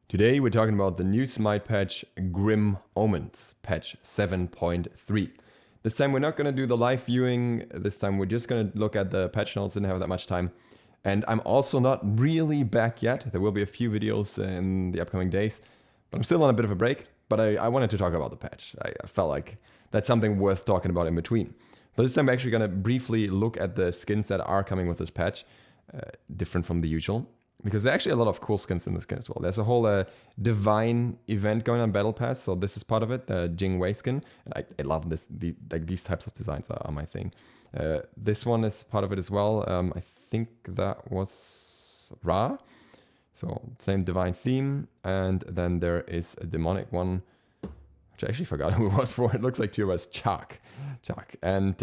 Today we're talking about the new SMITE patch Grim Omens, patch 7.3. This time we're not going to do the live viewing, this time we're just going to look at the patch notes, didn't have that much time. And I'm also not really back yet, there will be a few videos in the upcoming days, but I'm still on a bit of a break, but I wanted to talk about the patch. I felt like that's something worth talking about in between. But this time we're actually going to briefly look at the skins that are coming with this patch, different from the usual. Because there's actually a lot of cool skins in this skin as well. There's a whole divine event going on Battle Pass, so this is part of it, the Jing Wei skin. And I love this, like these types of designs are my thing. This one is part of it as well. I think that was Ra. So same divine theme. And then there is a demonic one, which I actually forgot who it was for. It looks like two was Chak. And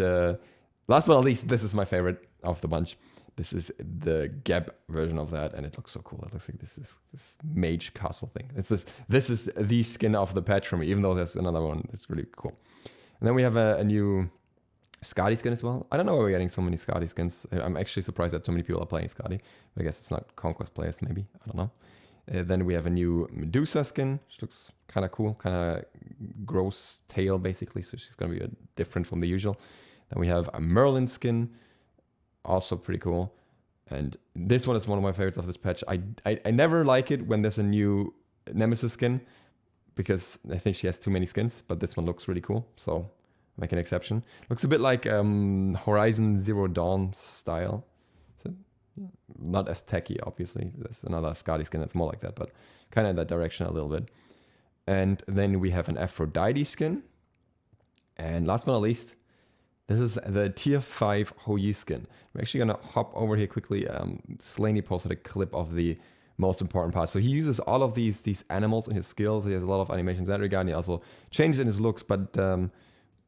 last but not least, this is my favorite of the bunch. This is the Geb version of that, and it looks so cool. It looks like this mage castle thing. This is the skin of the patch for me, even though there's another one that's really cool. And then we have a new Skadi skin as well. I don't know why we're getting so many Skadi skins. I'm actually surprised that so many people are playing Skadi. But I guess it's not Conquest players, maybe. I don't know. Then we have a new Medusa skin, which looks kind of cool. Kind of gross tail, basically. So she's going to be different from the usual. Then we have a Merlyn skin. Also pretty cool. And this one is one of my favorites of this patch. I never like it when there's a new Nemesis skin, because I think she has too many skins, but this one looks really cool, so make an exception. Looks a bit like Horizon Zero Dawn style. So, not as techy, obviously. There's another Skadi skin that's more like that, but kind of in that direction a little bit. And then we have an Aphrodite skin. And last but not least, this is the tier 5 Hou Yi skin. We're actually going to hop over here quickly. Slaney posted a clip of the most important part. So he uses all of these animals in his skills. He has a lot of animations in that regard. And he also changes in his looks. But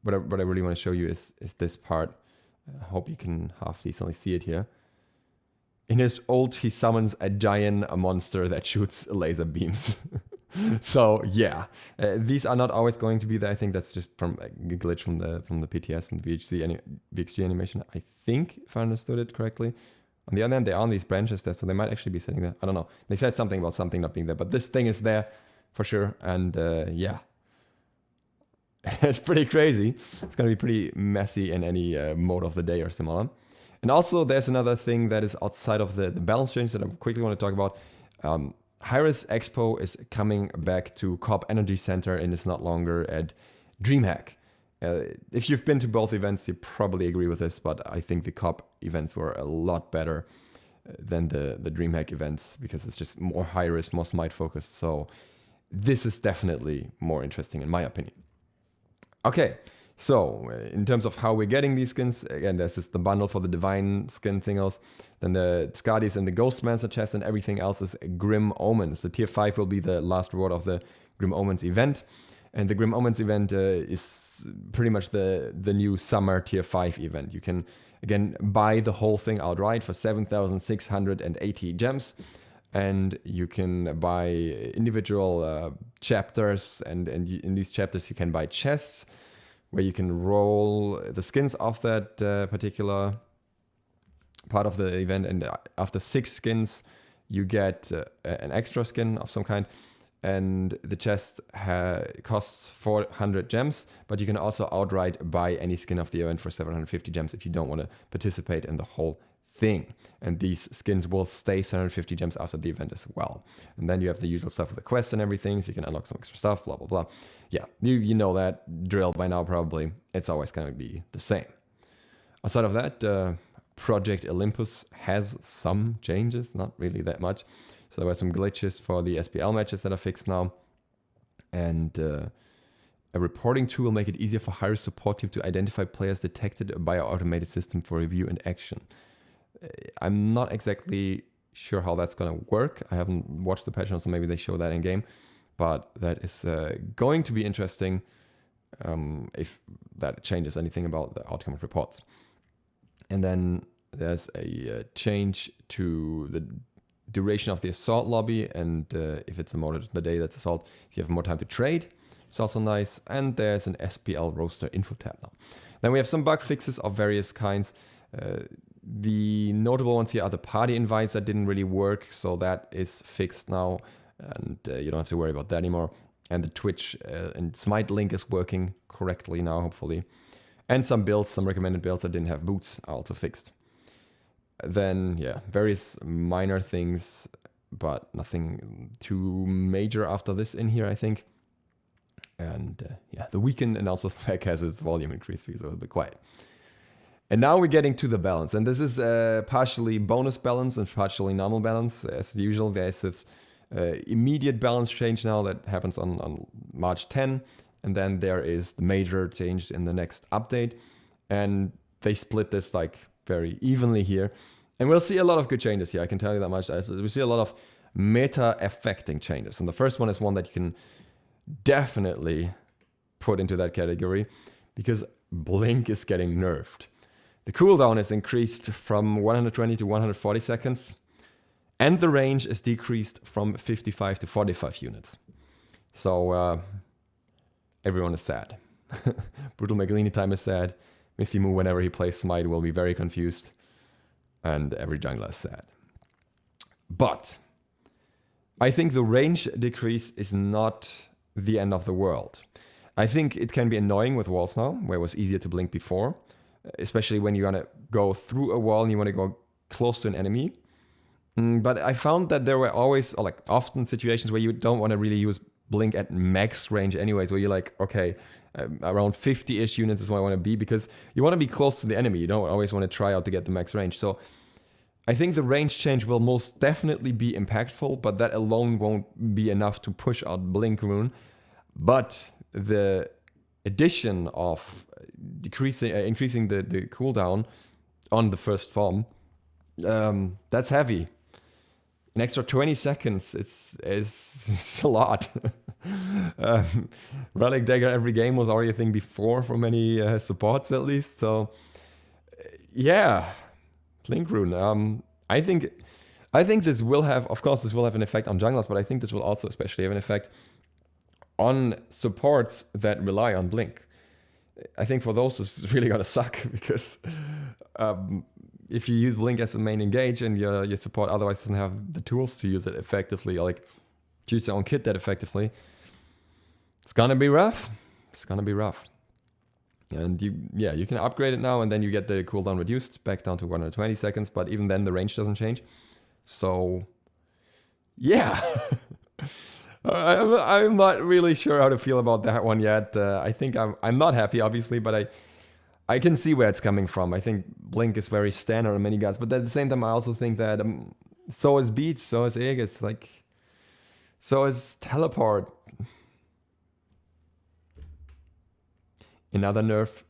what I really want to show you is this part. I hope you can half decently see it here. In his ult, he summons a giant monster that shoots laser beams. So yeah, these are not always going to be there. I think that's just from a glitch from the PTS, from the VXG animation. I think, if I understood it correctly. On the other hand, they are on these branches there, so they might actually be sitting there. I don't know. They said something about something not being there, but this thing is there for sure. And yeah, it's pretty crazy. It's going to be pretty messy in any mode of the day or similar. And also, there's another thing that is outside of the balance change that I quickly want to talk about. Hi-Rez Expo is coming back to Coop Energy Center and is not longer at DreamHack. If you've been to both events, you probably agree with this, but I think the Coop events were a lot better than the DreamHack events, because it's just more high-risk, more SMITE focused. So this is definitely more interesting in my opinion. Okay, so in terms of how we're getting these skins, again, there's the bundle for the Divine skin thingos. Then the Skadis and the Ghostmancer chest, and everything else is Grim Omens. The tier 5 will be the last reward of the Grim Omens event. And the Grim Omens event is pretty much the new summer tier 5 event. You can, again, buy the whole thing outright for 7,680 gems. And you can buy individual chapters. And in these chapters, you can buy chests where you can roll the skins off that particular part of the event, and after 6 skins you get an extra skin of some kind, and the chest costs 400 gems, but you can also outright buy any skin of the event for 750 gems if you don't want to participate in the whole thing. And these skins will stay 750 gems after the event as well. And then you have the usual stuff with the quests and everything, so you can unlock some extra stuff, blah blah blah. Yeah, you know that drill by now probably. It's always going to be the same. Outside of that, Project Olympus has some changes, not really that much. So there were some glitches for the SPL matches that are fixed now. And a reporting tool will make it easier for higher support team to identify players detected by our automated system for review and action. I'm not exactly sure how that's going to work. I haven't watched the patch notes, so maybe they show that in game. But that is going to be interesting if that changes anything about the outcome of reports. And then there's a change to the duration of the assault lobby, and if it's a mode of the day that's assault, you have more time to trade. It's also nice. And there's an SPL roster info tab now. Then we have some bug fixes of various kinds. The notable ones here are the party invites that didn't really work, so that is fixed now. and you don't have to worry about that anymore. And the Twitch and SMITE link is working correctly now, hopefully. And some builds, some recommended builds that didn't have boots are also fixed. Then, yeah, various minor things, but nothing too major after this in here, I think. And yeah, the weekend announcers pack has its volume increased because it was a bit quiet. And now we're getting to the balance. And this is partially bonus balance and partially normal balance. As usual, there's this immediate balance change now that happens on March 10. And then there is the major change in the next update. And they split this like very evenly here. And we'll see a lot of good changes here, I can tell you that much. We see a lot of meta-affecting changes. And the first one is one that you can definitely put into that category because Blink is getting nerfed. The cooldown is increased from 120 to 140 seconds. And the range is decreased from 55 to 45 units. So everyone is sad. Brutal Megalini time is sad. Mythimu, whenever he plays Smite, will be very confused. And every jungler is sad. But I think the range decrease is not the end of the world. I think it can be annoying with walls now, where it was easier to blink before. Especially when you want to go through a wall and you want to go close to an enemy. But I found that there were always, or like often, situations where you don't want to really use blink at max range anyways, where you're like, okay, around 50-ish units is where I want to be, because you want to be close to the enemy. You don't always want to try out to get the max range. So I think the range change will most definitely be impactful, but that alone won't be enough to push out Blink Rune. But the addition of increasing the cooldown on the first form, that's heavy. An extra 20 seconds, it's a lot. Relic Dagger every game was already a thing before for many supports at least. So yeah, Blink Rune. I think this will have, of course, this will have an effect on junglers, but I think this will also especially have an effect on supports that rely on Blink. I think for those it's really gonna suck because if you use Blink as a main engage and your support otherwise doesn't have the tools to use it effectively, or like to use your own kit that effectively, it's gonna be rough. It's gonna be rough. And you can upgrade it now and then you get the cooldown reduced back down to 120 seconds, but even then the range doesn't change. So yeah. I'm not really sure how to feel about that one yet. I think I'm not happy, obviously, but I can see where it's coming from. I think Blink is very standard on many guys, but at the same time, I also think that so is Beats, so is Aegis, like, so is Teleport. Another nerf,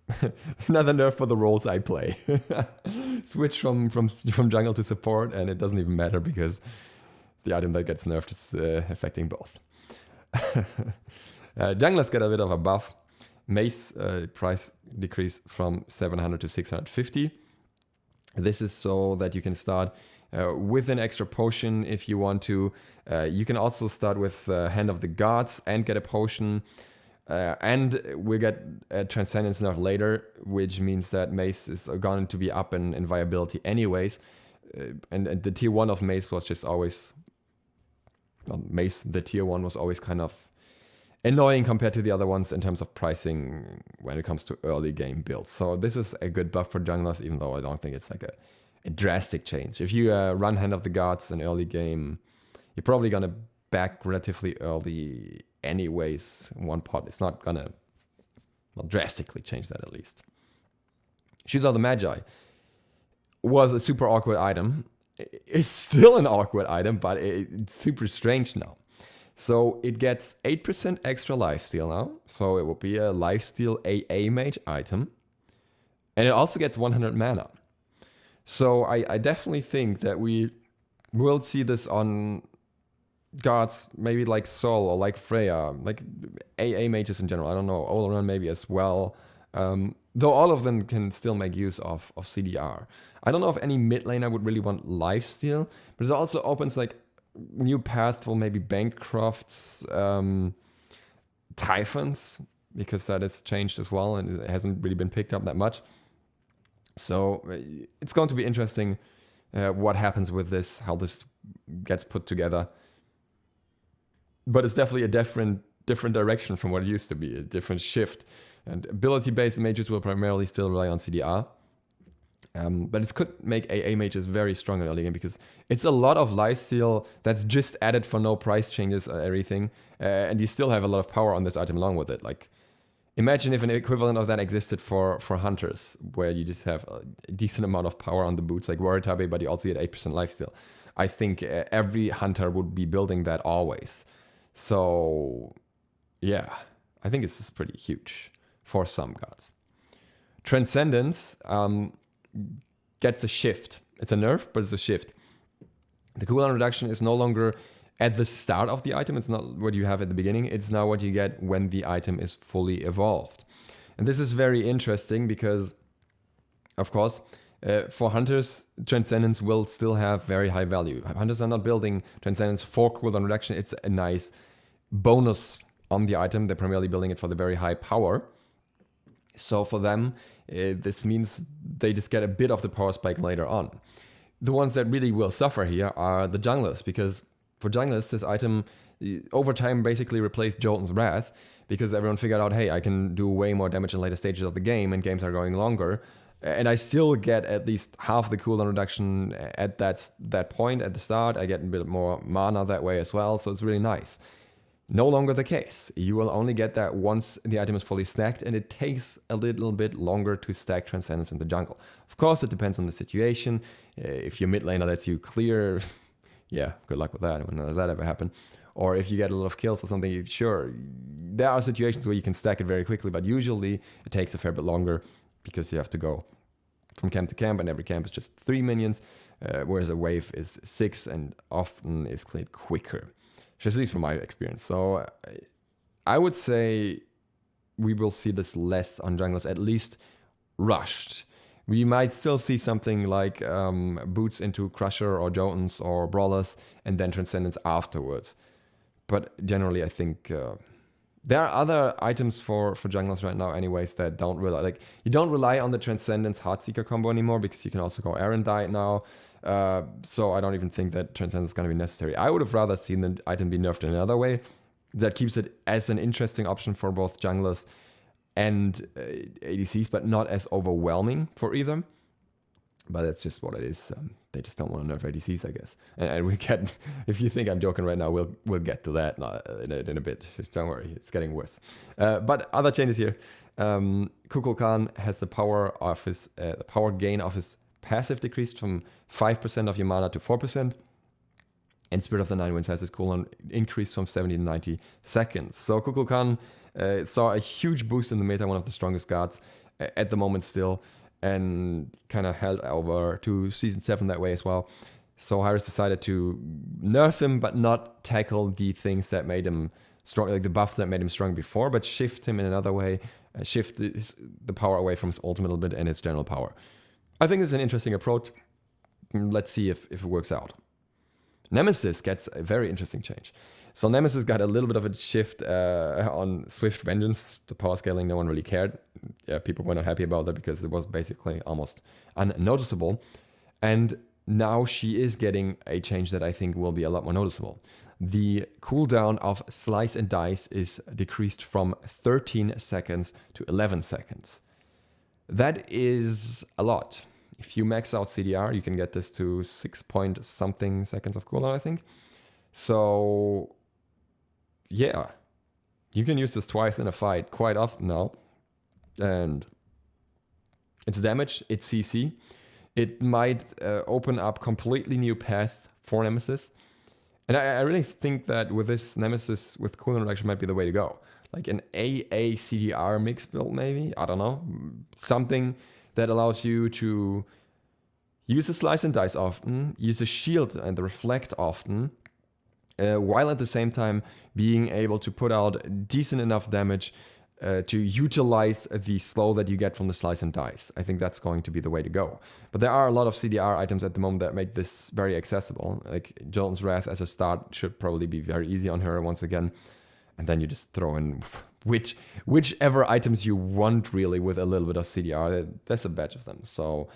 another nerf for the roles I play. Switch from jungle to support, and it doesn't even matter because the item that gets nerfed is affecting both. Junglers get a bit of a buff. Mace price decrease from 700 to 650. This is so that you can start with an extra potion if you want to. You can also start with Hand of the Gods and get a potion. And we get a Transcendence nerf later, which means that Mace is going to be up in viability anyways. And the tier 1 of Mace was just always... Mace, the tier 1 was always kind of annoying compared to the other ones in terms of pricing when it comes to early game builds. So this is a good buff for junglers, even though I don't think it's like a drastic change. If you run Hand of the Gods in early game, you're probably going to back relatively early anyways. One pot is not going to drastically change that at least. Shoes of the Magi was a super awkward item. It's still an awkward item, but it's super strange now. So it gets 8% extra lifesteal now. So it will be a lifesteal AA mage item. And it also gets 100 mana. So I definitely think that we will see this on gods, maybe like Sol or like Freya, like AA mages in general. I don't know, Olorun maybe as well. Though all of them can still make use of CDR. I don't know if any mid laner would really want lifesteal, but it also opens like new path for maybe Bancroft's Typhons, because that has changed as well and it hasn't really been picked up that much. So it's going to be interesting what happens with this, how this gets put together. but it's definitely a different direction from what it used to be, a different shift. And ability-based mages will primarily still rely on CDR. But it could make AA mages very strong in early game because it's a lot of lifesteal that's just added for no price changes or everything. And you still have a lot of power on this item along with it. Like, imagine if an equivalent of that existed for hunters, where you just have a decent amount of power on the boots, like Waritabe, but you also get 8% lifesteal. I think every hunter would be building that always. So, yeah, I think this is pretty huge for some gods. Transcendence gets a shift. It's a nerf, but it's a shift. The cooldown reduction is no longer at the start of the item. It's not what you have at the beginning. It's now what you get when the item is fully evolved. And this is very interesting because, of course, for hunters, Transcendence will still have very high value. Hunters are not building Transcendence for cooldown reduction. It's a nice bonus on the item. They're primarily building it for the very high power. So for them, this means they just get a bit of the power spike later on. The ones that really will suffer here are the junglers, because for junglers, this item over time basically replaced Jotun's Wrath, because everyone figured out, hey, I can do way more damage in later stages of the game, and games are going longer, and I still get at least half the cooldown reduction at that point at the start. I get a bit more mana that way as well, so it's really nice. No longer the case. You will only get that once the item is fully stacked, and it takes a little bit longer to stack Transcendence in the jungle. Of course, it depends on the situation. If your mid laner lets you clear, yeah, good luck with that when does that ever happen. Or if you get a lot of kills or something, sure, there are situations where you can stack it very quickly, but usually it takes a fair bit longer because you have to go from camp to camp, and every camp is just 3 minions, whereas a wave is 6 and often is cleared quicker. Just at least from my experience. So I would say we will see this less on junglers, at least rushed. We might still see something like boots into Crusher or Jotuns or Brawlers and then Transcendence afterwards. But generally, I think there are other items for junglers right now anyways that don't rely, like, you don't rely on the Transcendence Heartseeker combo anymore because you can also go Erendite now. So I don't even think that Transcendence is going to be necessary. I would have rather seen the item be nerfed in another way that keeps it as an interesting option for both junglers and ADCs, but not as overwhelming for either. But that's just what it is. They just don't want to nerf ADCs, I guess. And we get, if you think I'm joking right now, we'll get to that in a bit. Just don't worry, it's getting worse. But other changes here. Kukulkan has the power of his power gain of his passive decreased from 5% of your mana to 4%. And Spirit of the Nine Winds has his cooldown increased from 70 to 90 seconds. So Kukulkan saw a huge boost in the meta, one of the strongest guards at the moment still, and kind of held over to Season 7 that way as well. So Hi-Rez decided to nerf him, but not tackle the things that made him strong, like the buff that made him strong before, but shift him in another way, shift the power away from his ultimate a little bit and his general power. I think it's an interesting approach. Let's see if it works out. Nemesis gets a very interesting change. So Nemesis got a little bit of a shift on Swift Vengeance, the power scaling. No one really cared. Yeah, people were not happy about that because it was basically almost unnoticeable. And now she is getting a change that I think will be a lot more noticeable. The cooldown of Slice and Dice is decreased from 13 seconds to 11 seconds. That is a lot. If you max out CDR, you can get this to 6 point something seconds of cooldown, I think. So, yeah. You can use this twice in a fight quite often now. And it's damage, it's CC. It might open up completely new path for Nemesis. And I really think that with this Nemesis, with cooldown reduction might be the way to go. Like an AA CDR mix build maybe, I don't know. Something that allows you to use the Slice and Dice often, use the Shield and the Reflect often, while at the same time being able to put out decent enough damage to utilize the slow that you get from the Slice and Dice. I think that's going to be the way to go. But there are a lot of CDR items at the moment that make this very accessible. Like Jotun's Wrath as a start should probably be very easy on her once again. And then you just throw in whichever items you want really with a little bit of CDR. There's a batch of them. So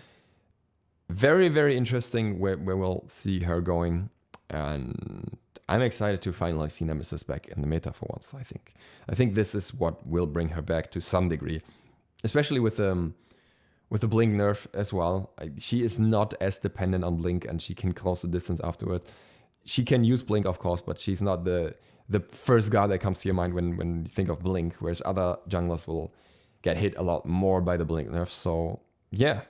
very, very interesting where we'll see her going. And I'm excited to finally see Nemesis back in the meta for once. I think this is what will bring her back to some degree, especially with the blink nerf as well. She is not as dependent on blink, and she can close the distance afterward. She can use blink, of course, but she's not the first guard that comes to your mind when you think of blink, whereas other junglers will get hit a lot more by the blink nerf. So yeah,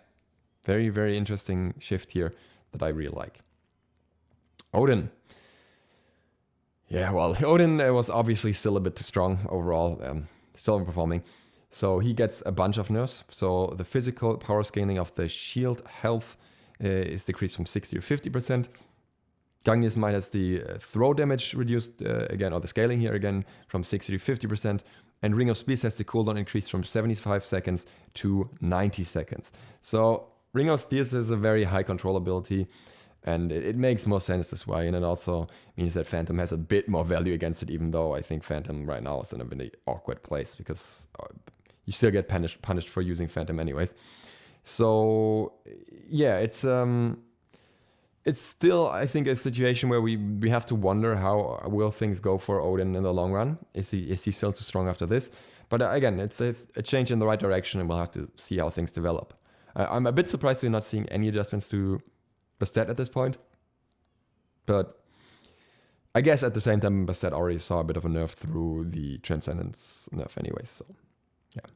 very, very interesting shift here that I really like. Odin. Yeah, well, Odin was obviously still a bit too strong overall, still performing. So he gets a bunch of nerfs. So the physical power scaling of the shield health is decreased from 60 to 50%. Gangnir's Might has the throw damage reduced again, or the scaling here again, from 60 to 50%. And Ring of Spears has the cooldown increased from 75 seconds to 90 seconds. So Ring of Spears has a very high controllability, and it makes more sense this way. And it also means that Phantom has a bit more value against it, even though I think Phantom right now is in a really awkward place because you still get punished for using Phantom anyways. So yeah, it's still, I think, a situation where we have to wonder how will things go for Odin in the long run. Is he still too strong after this? But again, it's a change in the right direction, and we'll have to see how things develop. I'm a bit surprised we're not seeing any adjustments to Bastet at this point. But I guess at the same time, Bastet already saw a bit of a nerf through the Transcendence nerf anyways. So yeah,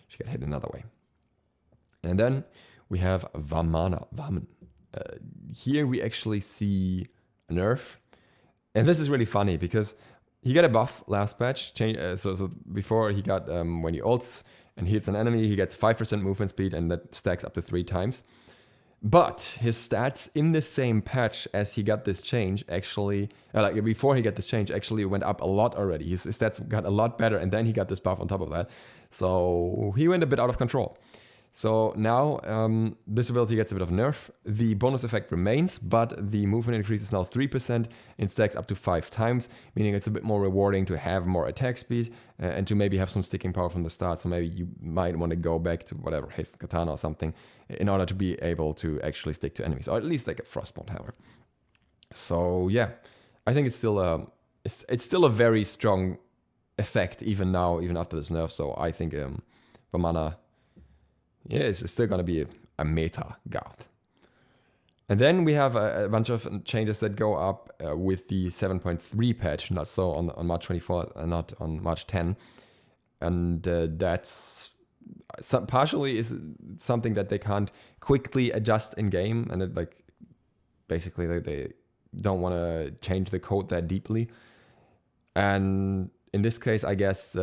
she got hit another way. And then we have Vaman. Here we actually see a nerf. And this is really funny because he got a buff last patch. So before he got, when he ults and hits an enemy, he gets 5% movement speed, and that stacks up to 3 times. But his stats in the same patch as he got this change actually, like before he got this change, actually went up a lot already. His stats got a lot better, and then he got this buff on top of that. So he went a bit out of control. So now this ability gets a bit of a nerf. The bonus effect remains, but the movement increases now 3% and stacks up to 5 times, meaning it's a bit more rewarding to have more attack speed and to maybe have some sticking power from the start. So maybe you might want to go back to whatever, Haste Katana or something, in order to be able to actually stick to enemies, or at least like a Frostbolt hammer. So yeah, I think it's still a very strong effect even now, even after this nerf. So I think Vamana, yeah, it's still going to be a meta guard. And then we have a bunch of changes that go up with the 7.3 patch, not so on March 24, not on March 10. And that's partially is something that they can't quickly adjust in game. And it, like, basically they don't want to change the code that deeply. And in this case, I guess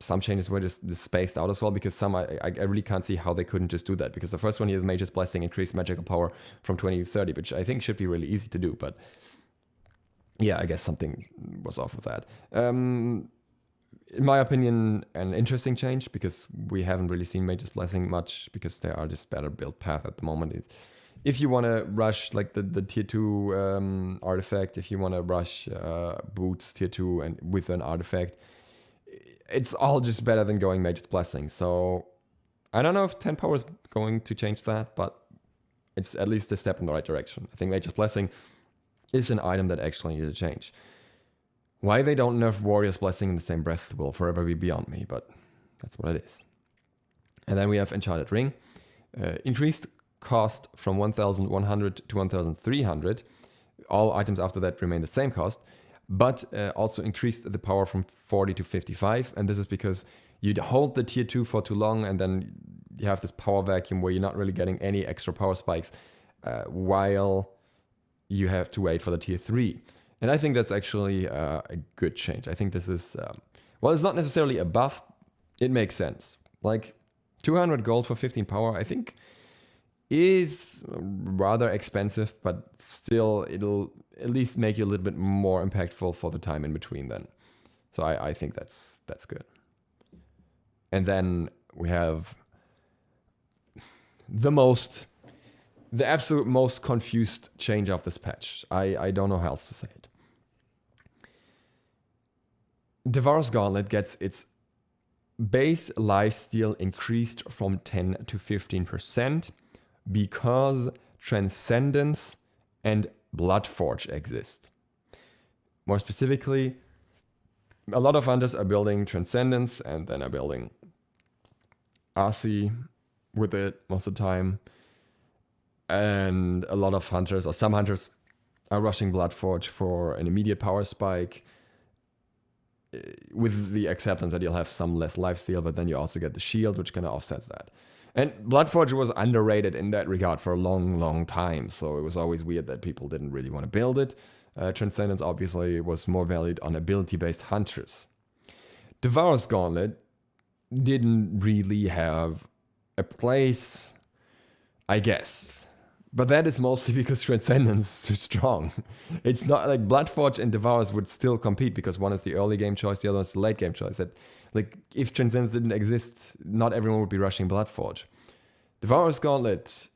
some changes were just spaced out as well, because some I really can't see how they couldn't just do that, because the first one here is Mage's Blessing, increased magical power from 20 to 30, which I think should be really easy to do, but yeah, I guess something was off with that. In my opinion, an interesting change, because we haven't really seen Mage's Blessing much, because they are just better built path at the moment. If you want to rush like the tier 2 artifact, if you want to rush boots tier 2 and with an artifact, it's all just better than going Mage's Blessing. So I don't know if 10 power is going to change that, but it's at least a step in the right direction. I think Mage's Blessing is an item that actually needs a change. Why they don't nerf Warrior's Blessing in the same breath will forever be beyond me, but that's what it is. And then we have Enchanted Ring. Increased cost from 1,100 to 1,300. All items after that remain the same cost, but also increased the power from 40 to 55. And this is because you'd hold the tier 2 for too long, and then you have this power vacuum where you're not really getting any extra power spikes while you have to wait for the tier 3. And I think that's actually a good change. I think this is, well, it's not necessarily a buff. It makes sense. Like 200 gold for 15 power, I think is rather expensive, but still it'll at least make you a little bit more impactful for the time in between then. So I think that's good. And then we have the absolute most confused change of this patch. I don't know how else to say it. Devour's Gauntlet gets its base lifesteal increased from 10 to 15%. Because Transcendence and Bloodforge exist. More specifically, a lot of hunters are building Transcendence and then are building RC with it most of the time. And a lot of hunters, or some hunters, are rushing Bloodforge for an immediate power spike with the acceptance that you'll have some less lifesteal, but then you also get the shield, which kind of offsets that. And Bloodforge was underrated in that regard for a long, long time, so it was always weird that people didn't really want to build it. Transcendence obviously was more valued on ability-based hunters. Devourer's Gauntlet didn't really have a place, I guess. But that is mostly because Transcendence is too strong. It's not like Bloodforge and Devourers would still compete because one is the early game choice, the other is the late game choice. That, like, if Transcendence didn't exist, not everyone would be rushing Bloodforge. Devourer's Gauntlet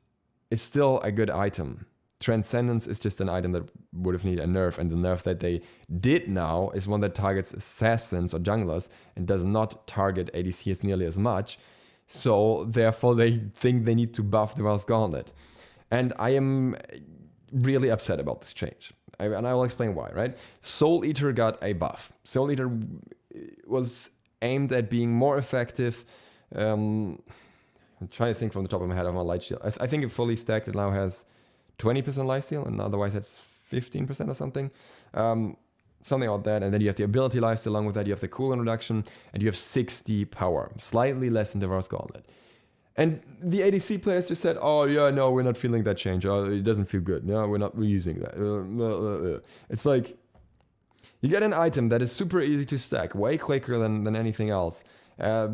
is still a good item. Transcendence is just an item that would have needed a nerf, and the nerf that they did now is one that targets assassins or junglers and does not target ADCs nearly as much. So therefore they think they need to buff Devourer's Gauntlet. And I am really upset about this change. And I will explain why, right? Soul Eater got a buff. Soul Eater was aimed at being more effective. I'm trying to think from the top of my head of my light shield. I think it fully stacked. It now has 20% lifesteal, and otherwise it's 15% or something. Something like that. And then you have the ability lifesteal. Along with that, you have the cooldown reduction, and you have 60 power. Slightly less than Devourer's Gauntlet. And the ADC players just said, oh, yeah, no, we're not feeling that change. Oh, it doesn't feel good. No, we're not reusing that. It's like, you get an item that is super easy to stack, way quicker than anything else. That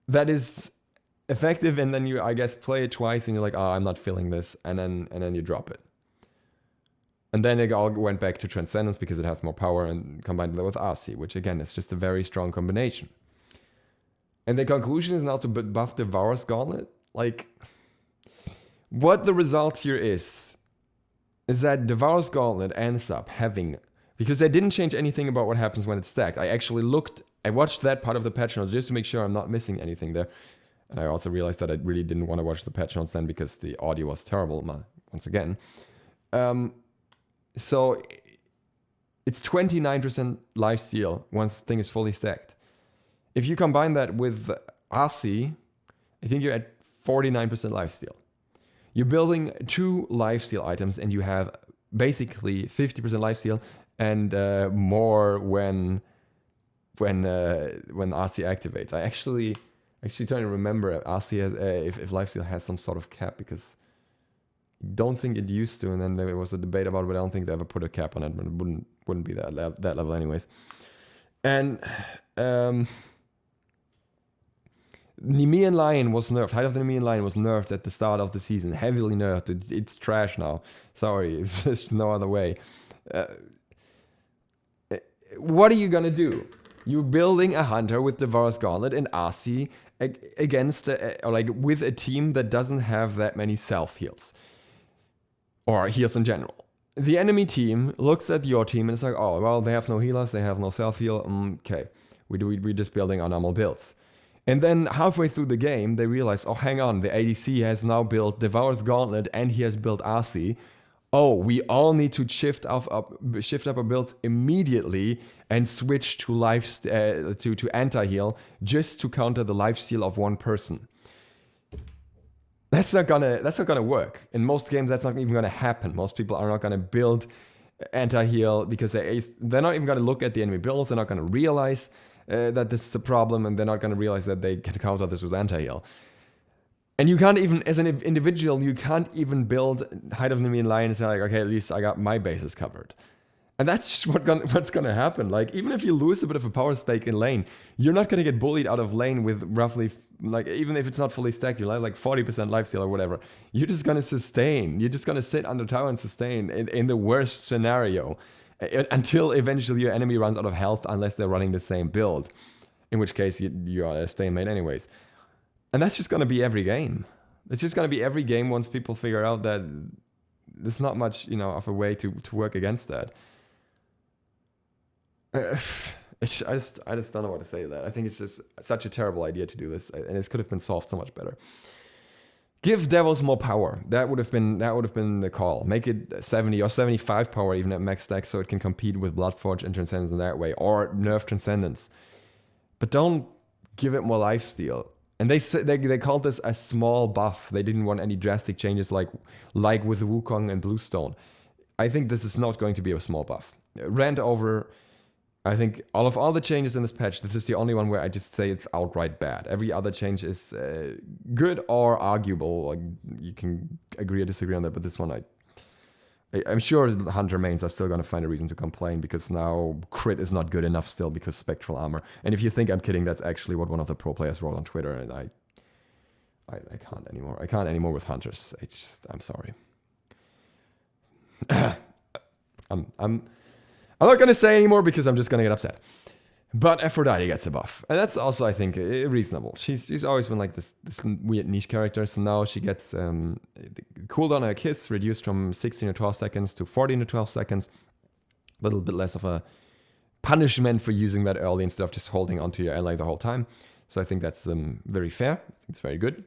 is effective, and then you, I guess, play it twice, and you're like, oh, I'm not feeling this, and then you drop it. And then it all went back to Transcendence because it has more power, and combined with RC, which, again, is just a very strong combination. And the conclusion is now to buff Devourer's Gauntlet. Like, what the result here is that Devourer's Gauntlet ends up having, because they didn't change anything about what happens when it's stacked. I watched that part of the patch notes just to make sure I'm not missing anything there. And I also realized that I really didn't want to watch the patch notes then because the audio was terrible, once again. So it's 29% lifesteal once the thing is fully stacked. If you combine that with RC, I think you're at 49% lifesteal. You're building 2 lifesteal items, and you have basically 50% lifesteal and more when RC activates. I actually trying to remember if RC has, if lifesteal has some sort of cap, because I don't think it used to, and then there was a debate about it, but I don't think they ever put a cap on it, but it wouldn't be that level anyways. And Nemean Lion was nerfed. Height of the Nemean Lion was nerfed at the start of the season. Heavily nerfed. It's trash now. Sorry, it's just no other way. What are you gonna do? You're building a hunter with Devourer's Gauntlet and RC against, or like with a team that doesn't have that many self-heals. Or heals in general. The enemy team looks at your team and it's like, oh, well, they have no healers, they have no self-heal. Okay, we're just building our normal builds. And then halfway through the game, they realize, oh, hang on, the ADC has now built Devourer's Gauntlet and he has built RC. Oh, we all need to shift up our builds immediately and switch to to anti-heal just to counter the lifesteal of one person. That's not gonna work. In most games, that's not even gonna happen. Most people are not gonna build anti-heal because they're not even gonna look at the enemy builds. They're not gonna realize that this is a problem, and they're not going to realize that they can counter this with anti-heal. And you can't even, as an individual, you can't even build Height of the Nemean Lion and say, like, okay, at least I got my bases covered. And that's just what's going to happen. Like, even if you lose a bit of a power spike in lane, you're not going to get bullied out of lane with roughly, like, even if it's not fully stacked, you're like 40% lifesteal or whatever. You're just going to sustain. You're just going to sit under tower and sustain in the worst scenario. Until eventually your enemy runs out of health unless they're running the same build. In which case you are a stalemate anyways. And that's just going to be every game. It's just going to be every game once people figure out that there's not much, of a way to work against that. I just don't know what to say to that. I think it's just such a terrible idea to do this. And it could have been solved so much better. Give devils more power. That would have been the call. Make it 70 or 75 power even at max stack so it can compete with Bloodforge and Transcendence in that way, or nerf Transcendence. But don't give it more lifesteal. And they called this a small buff. They didn't want any drastic changes like with Wukong and Bluestone. I think this is not going to be a small buff. Rant over. I think all the changes in this patch, this is the only one where I just say it's outright bad. Every other change is good or arguable. Like, you can agree or disagree on that, but this one, I'm sure the Hunter mains are still going to find a reason to complain because now crit is not good enough still because Spectral Armor. And if you think I'm kidding, that's actually what one of the pro players wrote on Twitter, and I can't anymore. I can't anymore with Hunters. It's just, I'm sorry. I'm not going to say anymore because I'm just going to get upset. But Aphrodite gets a buff. And that's also, I think, reasonable. She's always been like this weird niche character. So now she gets the cooldown on her kiss reduced from 16 to 12 seconds to 14 to 12 seconds. A little bit less of a punishment for using that early instead of just holding onto your ally the whole time. So I think that's very fair. I think it's very good.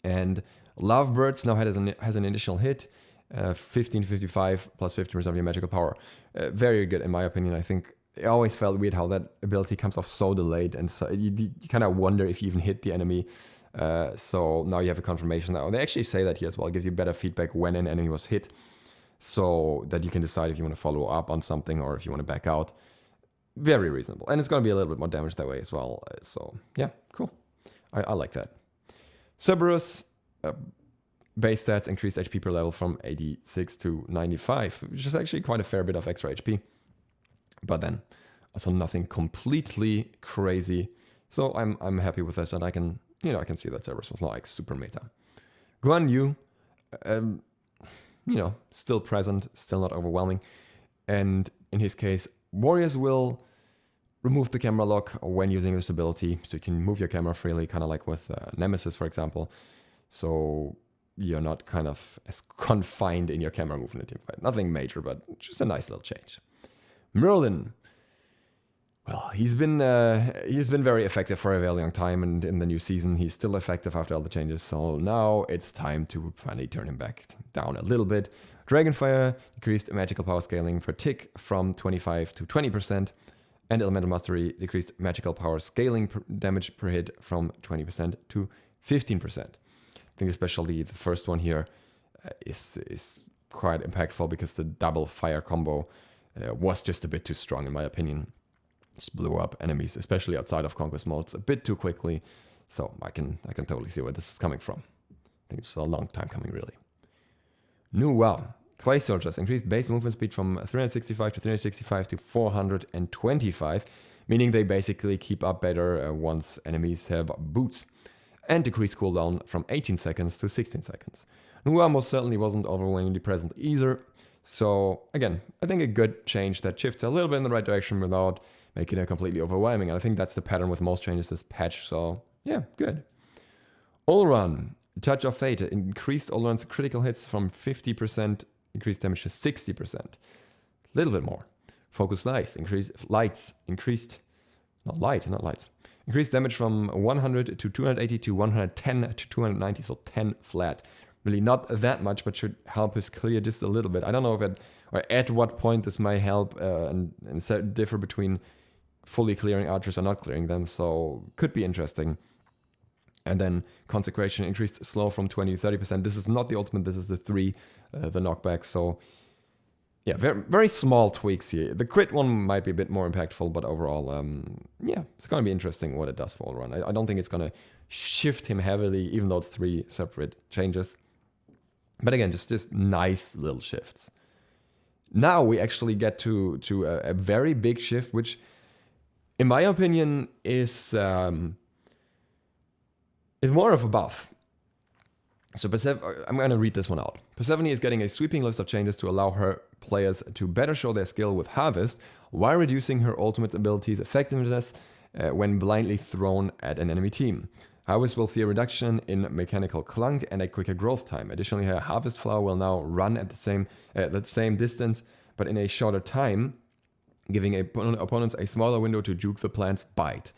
And Lovebirds now has an initial hit. 15 to 55 plus 50% of your magical power. Very good in my opinion. I think it always felt weird how that ability comes off so delayed, and so you kind of wonder if you even hit the enemy. So now you have a confirmation now. They actually say that here as well. It gives you better feedback when an enemy was hit, so that you can decide if you want to follow up on something or if you want to back out. Very reasonable. And it's going to be a little bit more damage that way as well. So yeah, cool. I like that. Cerberus. Base stats increased HP per level from 86 to 95, which is actually quite a fair bit of extra HP. But then also nothing completely crazy. So I'm happy with this, and I can see that Cerberus was not like super meta. Guan Yu, still present, still not overwhelming. And in his case, warriors will remove the camera lock when using this ability, so you can move your camera freely, kind of like with Nemesis, for example. So you're not kind of as confined in your camera movement in teamfight. Nothing major, but just a nice little change. Merlin. Well, he's been very effective for a very long time, and in the new season, he's still effective after all the changes. So now it's time to finally turn him back down a little bit. Dragonfire decreased magical power scaling per tick from 25 to 20%, and Elemental Mastery decreased magical power scaling damage per hit from 20% to 15%. I think especially the first one here is quite impactful because the double fire combo was just a bit too strong in my opinion. Just blew up enemies, especially outside of conquest modes, a bit too quickly. So I can totally see where this is coming from. I think it's a long time coming, really. Wow. Clay Soldiers increased base movement speed from 365 to 365 to 425, meaning they basically keep up better once enemies have boots. And decreased cooldown from 18 seconds to 16 seconds. Nua most certainly wasn't overwhelmingly present either. So again, I think a good change that shifts a little bit in the right direction without making it completely overwhelming. And I think that's the pattern with most changes this patch. So yeah, good. Allrun, Touch of Fate increased Allrun's critical hits from 50% increased damage to 60%. A little bit more. Focus increased damage from 100 to 280 to 110 to 290, so 10 flat. Really not that much, but should help us clear just a little bit. I don't know or at what point this might help and differ between fully clearing archers or not clearing them, so could be interesting. And then Consecration increased slow from 20 to 30%. This is not the ultimate, this is the 3, the knockback, so yeah, very, very small tweaks here. The crit one might be a bit more impactful, but overall, yeah, it's going to be interesting what it does for Allrun. I don't think it's going to shift him heavily, even though it's 3 separate changes. But again, just nice little shifts. Now we actually get to a very big shift, which, in my opinion, is more of a buff. So I'm going to read this one out. Persephone is getting a sweeping list of changes to allow her players to better show their skill with Harvest while reducing her ultimate ability's effectiveness when blindly thrown at an enemy team. Harvest will see a reduction in mechanical clunk and a quicker growth time. Additionally, her Harvest Flower will now run at the same distance, but in a shorter time, giving opponents a smaller window to juke the plant's bite.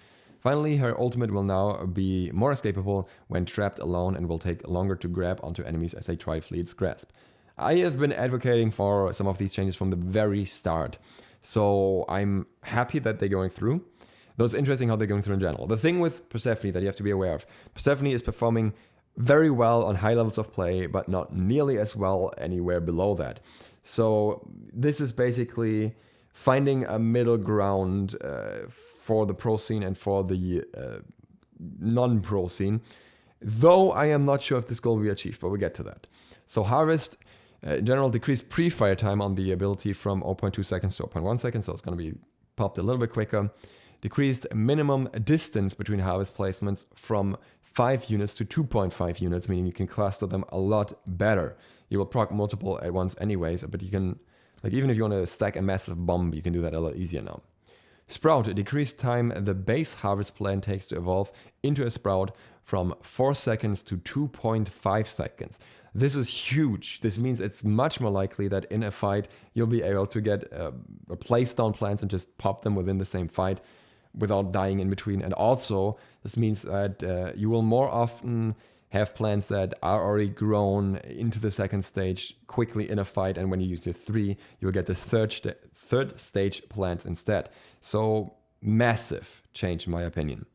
Finally, her ultimate will now be more escapable when trapped alone and will take longer to grab onto enemies as they try to flee its grasp. I have been advocating for some of these changes from the very start, so I'm happy that they're going through. Though it's interesting how they're going through in general. The thing with Persephone that you have to be aware of, Persephone is performing very well on high levels of play, but not nearly as well anywhere below that. So this is basically finding a middle ground for the pro scene and for the non-pro scene. Though I am not sure if this goal will be achieved, but we'll get to that. So Harvest, in general, decreased pre-fire time on the ability from 0.2 seconds to 0.1 seconds, so it's going to be popped a little bit quicker. Decreased minimum distance between harvest placements from 5 units to 2.5 units, meaning you can cluster them a lot better. You will proc multiple at once anyways, but you can, like, even if you want to stack a massive bomb, you can do that a lot easier now. Sprout, decreased time the base harvest plant takes to evolve into a sprout from 4 seconds to 2.5 seconds. This is huge. This means it's much more likely that in a fight you'll be able to get place down plants and just pop them within the same fight without dying in between. And also, this means that you will more often have plants that are already grown into the second stage quickly in a fight, and when you use your 3, you'll get the third stage plants instead. So massive change in my opinion.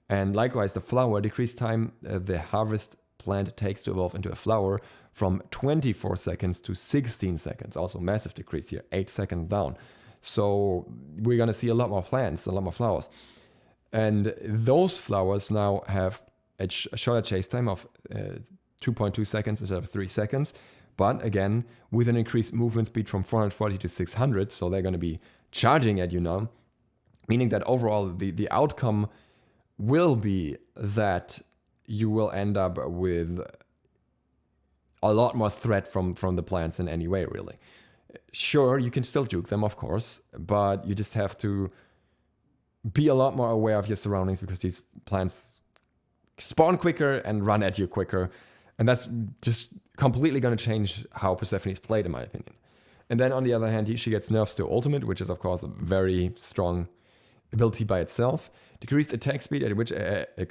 And likewise, the flower, decreased time the harvest plant takes to evolve into a flower from 24 seconds to 16 seconds. Also massive decrease here, 8 seconds down. So we're going to see a lot more plants, a lot more flowers. And those flowers now have a shorter chase time of 2.2 seconds instead of 3 seconds. But again, with an increased movement speed from 440 to 600, so they're going to be charging at you now, meaning that overall the outcome will be that you will end up with a lot more threat from the plants in any way, really. Sure, you can still juke them, of course, but you just have to be a lot more aware of your surroundings because these plants spawn quicker and run at you quicker. And that's just completely going to change how Persephone is played, in my opinion. And then on the other hand, she gets nerfs to ultimate, which is of course a very strong ability by itself. Decreased attack speed at which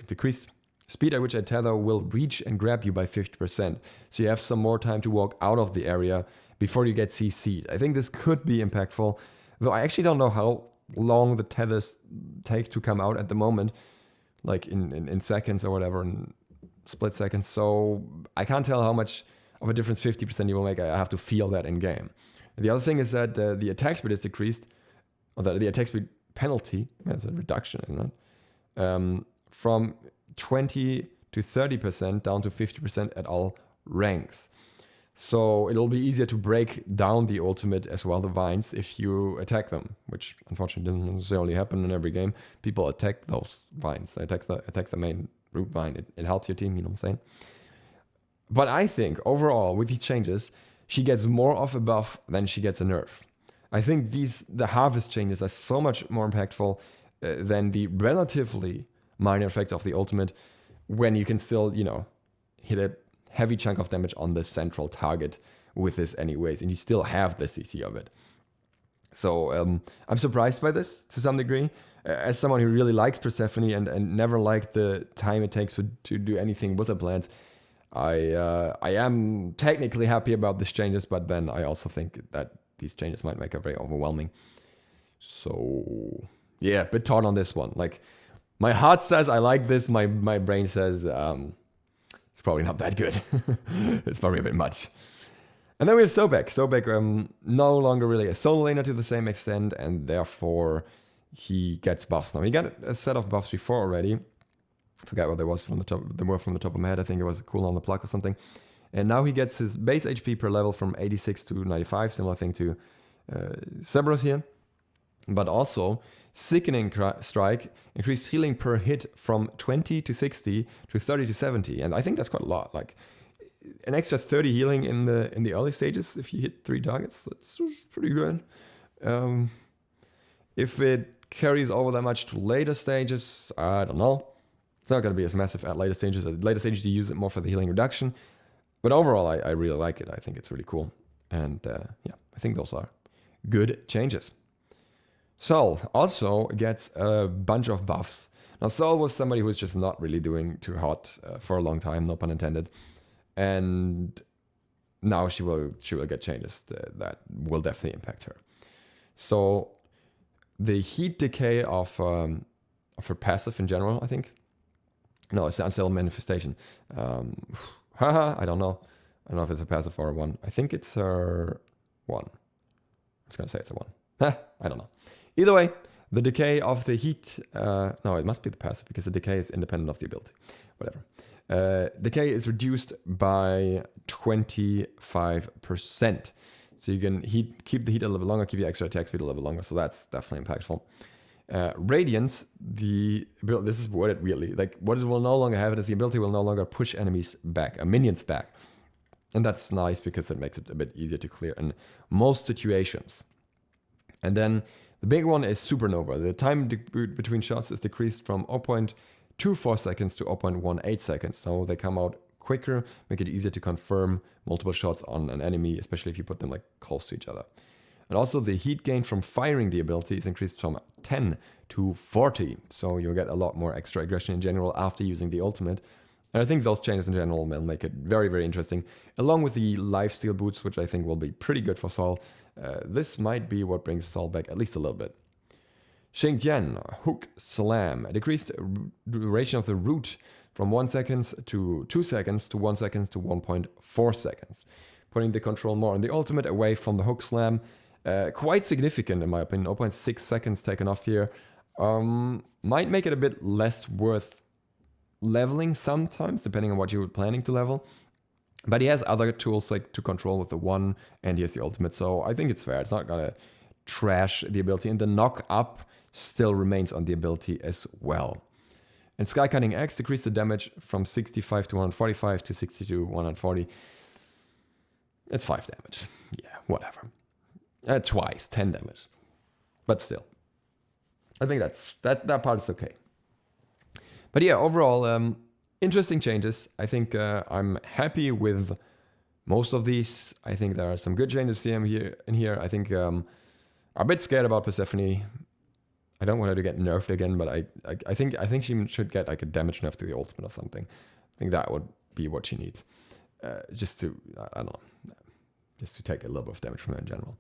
decreased speed at which a tether will reach and grab you by 50%. So you have some more time to walk out of the area before you get CC'd. I think this could be impactful, though I actually don't know how long the tethers take to come out at the moment, like in seconds or whatever, in split seconds. So I can't tell how much of a difference 50% you will make. I have to feel that in game. The other thing is that the attack speed is decreased, or the attack speed penalty, that's a reduction, isn't it? From 20 to 30% down to 50% at all ranks. So it'll be easier to break down the ultimate as well, the vines, if you attack them, which unfortunately doesn't necessarily happen in every game. People attack those vines. They attack the main root vine. It helps your team, you know what I'm saying? But I think overall, with these changes, she gets more of a buff than she gets a nerf. I think the harvest changes are so much more impactful than the relatively minor effects of the ultimate, when you can still, hit a heavy chunk of damage on the central target with this anyways, and you still have the CC of it. So I'm surprised by this to some degree. As someone who really likes Persephone and never liked the time it takes to do anything with the plants, I am technically happy about these changes, but then I also think that these changes might make it very overwhelming. So yeah, a bit torn on this one. Like, my heart says I like this, my brain says it's probably not that good. It's probably a bit much. And then we have Sobek. Sobek no longer really a solo laner to the same extent, and therefore he gets buffs now. He got a set of buffs before already. I forgot what there was from the top. They were from the top of my head. I think it was a cooldown on the pluck or something. And now he gets his base HP per level from 86 to 95, similar thing to Cerberus here. But also, Sickening Strike increased healing per hit from 20 to 60 to 30 to 70. And I think that's quite a lot. Like, an extra 30 healing in the early stages if you hit 3 targets, that's pretty good. If it carries over that much to later stages, I don't know. It's not going to be as massive at later stages. At later stages, you use it more for the healing reduction. But overall, I really like it. I think it's really cool. And yeah, I think those are good changes. Sol also gets a bunch of buffs. Now, Sol was somebody who was just not really doing too hot for a long time, no pun intended. And now she will get changes that will definitely impact her. So the heat decay of her passive in general, I think. No, it's the Untitled Manifestation. I don't know. I don't know if it's a passive or a 1. I think it's her 1. I was going to say it's a 1. I don't know. Either way, the decay of the heat... no, it must be the passive because the decay is independent of the ability. Whatever. Decay is reduced by 25%. So you can keep the heat a little bit longer, keep your extra attack speed a little bit longer. So that's definitely impactful. Radiance, this is worded weirdly. Like, what it will no longer have is the ability will no longer push enemies back, minions back. And that's nice because it makes it a bit easier to clear in most situations. And then the big one is Supernova. The time between shots is decreased from 0.24 seconds to 0.18 seconds. So they come out quicker, make it easier to confirm multiple shots on an enemy, especially if you put them like close to each other. And also the heat gain from firing the ability is increased from 10 to 40. So you'll get a lot more extra aggression in general after using the ultimate. And I think those changes in general will make it very, very interesting. Along with the lifesteal boots, which I think will be pretty good for Sol. This might be what brings Sol back at least a little bit. Xingtian, Hook Slam. A decreased duration of the root from 1 second to 2 seconds to 1 second to 1.4 seconds. Putting the control more on the ultimate away from the Hook Slam. Quite significant in my opinion. 0.6 seconds taken off here. Might make it a bit less worth leveling sometimes, depending on what you're planning to level. But he has other tools like to control with the 1, and he has the ultimate. So I think it's fair. It's not going to trash the ability. And the knock up still remains on the ability as well. And Sky Cutting X decreased the damage from 65 to 145 to 60 to 140. It's 5 damage. Yeah, whatever. Twice, 10 damage. But still. I think that part is okay. But yeah, overall, interesting changes. I think I'm happy with most of these. I think there are some good changes in here. I think I'm a bit scared about Persephone. I don't want her to get nerfed again, but I think she should get like a damage nerf to the ultimate or something. I think that would be what she needs. Just to, I don't know, just to take a little bit of damage from her in general.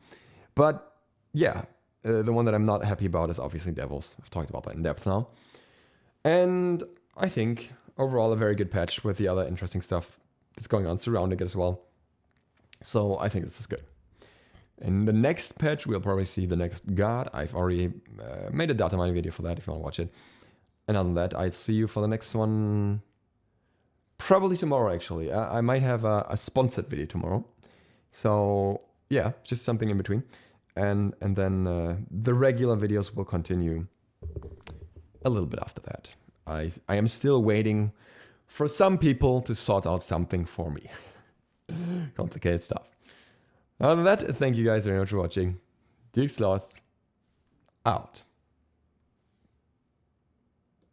But yeah, the one that I'm not happy about is obviously Devils. I've talked about that in depth now. And I think overall a very good patch with the other interesting stuff that's going on surrounding it as well. So I think this is good. In the next patch, we'll probably see the next god. I've already made a data mining video for that if you want to watch it. And other than that, I'll see you for the next one probably tomorrow, actually. I might have a sponsored video tomorrow. So yeah, just something in between. And then the regular videos will continue a little bit after that. I am still waiting for some people to sort out something for me. Complicated stuff. Other than that, thank you guys very much for watching. DukeSloth out.